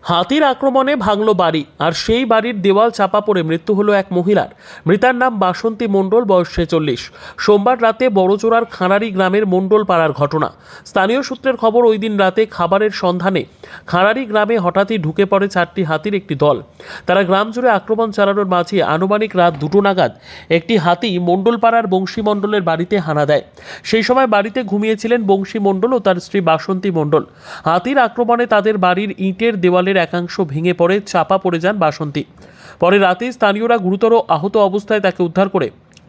হাতির আক্রমণে ভাঙল বাড়ি, আর সেই বাড়ির দেওয়াল চাপা পড়ে মৃত্যু হলো এক মহিলার। মৃতার নাম বাসন্তী মণ্ডল, বয়স 46। সোমবার রাতে বড়চোরার খাঁড়ারি গ্রামের মণ্ডল পাড়ার ঘটনা। স্থানীয় সূত্রের খবর, ওই দিন রাতে খাবারের সন্ধানে খাঁড়ারি গ্রামে হঠাৎই ঢুকে পড়ে 4টি হাতির একটি দল। তারা গ্রাম জুড়ে আক্রমণ চালানোর মাঝে আনুমানিক রাত 2টো নাগাদ একটি হাতি মণ্ডল পাড়ার বংশী মণ্ডলের বাড়িতে হানা দেয়। সেই সময় বাড়িতে ঘুমিয়েছিলেন বংশী মণ্ডল ও তার স্ত্রী বাসন্তী মণ্ডল। হাতির আক্রমণে তাদের বাড়ির ইটের দেওয়ালের একাংশ ভেঙে পড়ে চাপা পড়ে যান বাসন্তী। পরে রাতে স্থানীয়রা গুরুতর আহত অবস্থায় তাকে উদ্ধার করে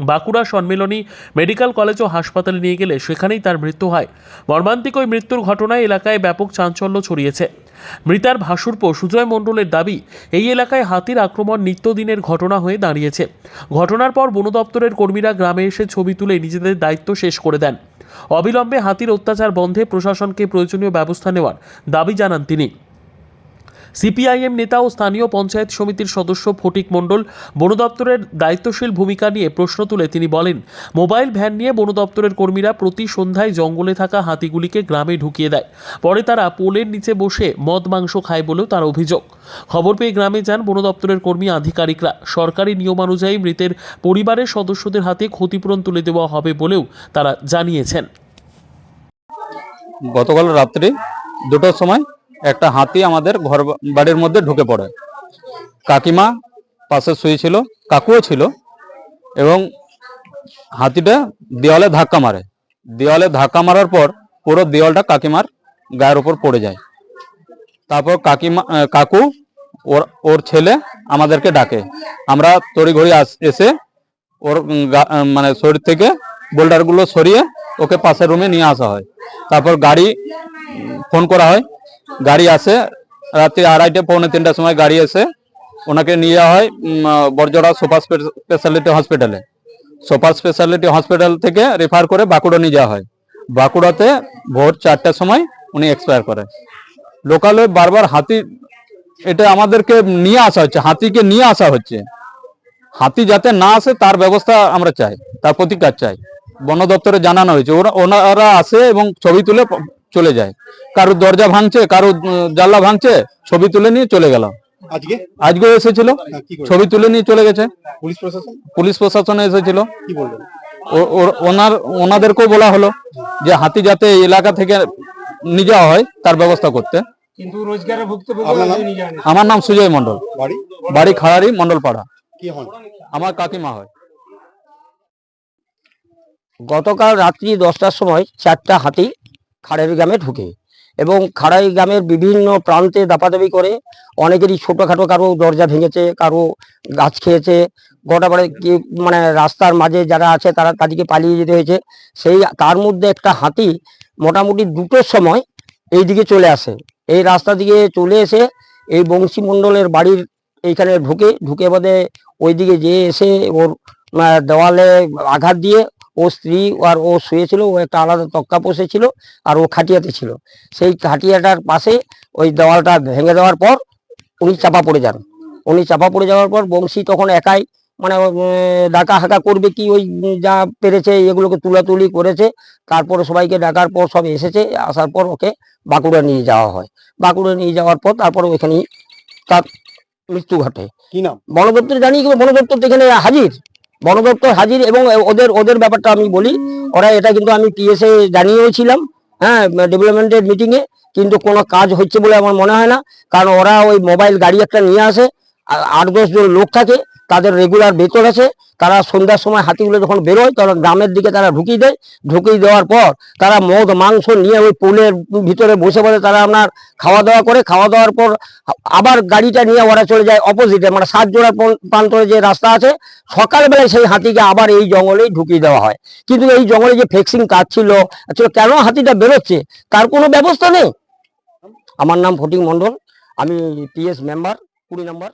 বাঁকুড়া সম্মিলনী মেডিকেল কলেজ ও হাসপাতালে নিয়ে গেলে সেখানেই তার মৃত্যু হয়। মর্মান্তিক ওই মৃত্যুর ঘটনায় এলাকায় ব্যাপক চাঞ্চল্য ছড়িয়েছে। মৃতার ভাসুরপো সুজয় মণ্ডলের দাবি, এই এলাকায় হাতির আক্রমণ নিত্যদিনের ঘটনা হয়ে দাঁড়িয়েছে। ঘটনার পর বন দপ্তরের কর্মীরা গ্রামে এসে ছবি তুলে নিজেদের দায়িত্ব শেষ করে দেন। অবিলম্বে হাতির অত্যাচার বন্ধে প্রশাসনকে প্রয়োজনীয় ব্যবস্থা নেওয়ার দাবি জানান তিনি। সিপিআইএম নেতা ও স্থানীয় পঞ্চায়েত সমিতির সদস্য ফটিক মণ্ডল বন দপ্তরের দায়িত্বশীল ভূমিকা নিয়ে প্রশ্ন তুলে তিনি বলেন, মোবাইল ভ্যান নিয়ে বন দপ্তরের কর্মীরা প্রতি সন্ধ্যায় জঙ্গলে থাকা হাতিগুলিকে গ্রামে ঢুকিয়ে দেয়। পরে তারা পোলের নিচে বসে মদ মাংস খায় বলেও তার অভিযোগ। খবর পেয়ে গ্রামে যান বন দপ্তরের কর্মী আধিকারিকরা। সরকারি নিয়মানুযায়ী মৃতের পরিবারের সদস্যদের হাতে ক্ষতিপূরণ তুলে দেওয়া হবে বলেও তারা জানিয়েছেন। গতকাল রাত্রি 2টোর সময় একটা হাতি আমাদের ঘর বাড়ির মধ্যে ঢুকে পড়ে। কাকিমা পাশে শুয়েছিল, কাকুও ছিল, এবং হাতিটা দেওয়ালে ধাক্কা মারে। দেওয়ালে ধাক্কা মারার পর পুরো দেওয়ালটা কাকিমার গায়ের উপর পড়ে যায়। তারপর কাকু ওর ছেলে আমাদেরকে ডাকে। আমরা তড়িঘড়ি এসে ওর মানে শরীর থেকে বোল্ডারগুলো সরিয়ে ওকে পাশের রুমে নিয়ে আসা হয়। তারপর গাড়ি ফোন করা হয়, গাড়ি আসে। রাত্রি 2:30 পৌনে 3টার সময় গাড়ি এসে ওনাকে নিয়ে যাওয়া হয় বড়জোড়া সুপার স্পেশালিটি হসপিটালে। সুপার স্পেশালিটি হসপিটাল থেকে রেফার করে বাঁকুড়া নিয়ে যাওয়া হয়। বাঁকুড়াতে ভোর 4টার সময় উনি এক্সপায়ার করে। লোকালে বারবার হাতি, এটা আমাদেরকে নিয়ে আসা হচ্ছে, হাতিকে নিয়ে আসা হচ্ছে। হাতি যাতে না আসে তার ব্যবস্থা আমরা চাই, তার প্রতিকার চাই। বন দপ্তরে জানানো হয়েছে, ওনারা আসে এবং ছবি তুলে চলে যায়। কারো দরজা ভাঙছে, কারো জানলা ভাঙছে, ছবি তুলে নিয়ে চলে গেল। আজকে এসেছিল, ছবি তুলে নিয়ে চলে গেছে। পুলিশ প্রশাসন এসেছিল। ওনাদেরকেও বলা হলো যে হাতি যাতে এই এলাকা থেকে নিয়ে যাওয়া হয় তার ব্যবস্থা করতে। কিন্তু রোজগারে ভুক্তভোগী। আমার নাম সুজয় মণ্ডল, বাড়ি খাড়ারি মণ্ডল পাড়া। আমার কাকিমা হয়। গতকাল রাত্রি 10টার সময় 4টা হাতি খাড়ারি গ্রামে ঢুকে এবং খাড়ারি গ্রামের বিভিন্ন প্রান্তে দাপাদাপি করে অনেকেরই ছোটোখাটো, কারো দরজা ভেঙেছে, কারো গাছ খেয়েছে। গোটাবাড়ি মানে রাস্তার মাঝে যারা আছে তারা তাদেরকে পালিয়ে যেতে হয়েছে। তার মধ্যে একটা হাতি মোটামুটি 2টোর সময় এই দিকে চলে আসে। এই রাস্তা দিকে চলে এসে এই বংশী মণ্ডলের বাড়ির এইখানে ঢুকে বোধে ওই দিকে যেয়ে এসে ওর দেওয়ালে আঘাত দিয়ে ও স্ত্রী আর ও শুয়েছিল, ও একটা আলাদা তক্কা বসেছিল আর ও খাটিয়াতে ছিল। সেই খাটিয়াটার পাশে ওই দেওয়ালটা ভেঙে দেওয়ার পর উনি চাপা পড়ে যান। উনি চাপা পড়ে যাওয়ার পর বংশী তখন একাই মানে ডাকা হাঁকা করবে কি, ওই যা পেরেছে এগুলোকে তুলাতুলি করেছে। তারপরে সবাইকে ডাকার পর সব এসেছে, আসার পর ওকে বাঁকুড়া নিয়ে যাওয়া হয়। বাঁকুড়া নিয়ে যাওয়ার পর তারপরে ওইখানেই তার মৃত্যু ঘটে। কি নাম? বন দপ্তর জানি, বন দপ্তর এখানে হাজির, বন দপ্তর হাজির। এবং ওদের ব্যাপারটা আমি বলি, ওরা এটা কিন্তু আমি পিএসএ জানিয়েছিলাম, হ্যাঁ, ডেভেলপমেন্টের মিটিংয়ে, কিন্তু কোনো কাজ হচ্ছে বলে আমার মনে হয় না। কারণ ওরা ওই মোবাইল গাড়ি একটা নিয়ে আসে, 8-10 জন লোক থাকে, তাদের রেগুলার বেতন আছে। তারা সন্ধ্যার সময় হাতিগুলো যখন বেরোয় তখন গ্রামের দিকে তারা ঢুকিয়ে দেয়। ঢুকিয়ে দেওয়ার পর তারা মদ মাংস নিয়ে ওই পোলের ভিতরে বসে বসে তারা আপনার খাওয়া দাওয়া করে। খাওয়া দাওয়ার পর আবার গাড়িটা নিয়ে ওরা চলে যায় অপোজিটে, মানে 7 জোড়া প্রান্তরে যে রাস্তা আছে। সকালবেলায় সেই হাতিকে আবার এই জঙ্গলেই ঢুকিয়ে দেওয়া হয়। কিন্তু এই জঙ্গলে যে ফেক্সিং কাজ ছিল, কেন হাতিটা বেরোচ্ছে তার কোনো ব্যবস্থা নেই। আমার নাম ফটিক মণ্ডল, আমি পিএস মেম্বার 20 নম্বর।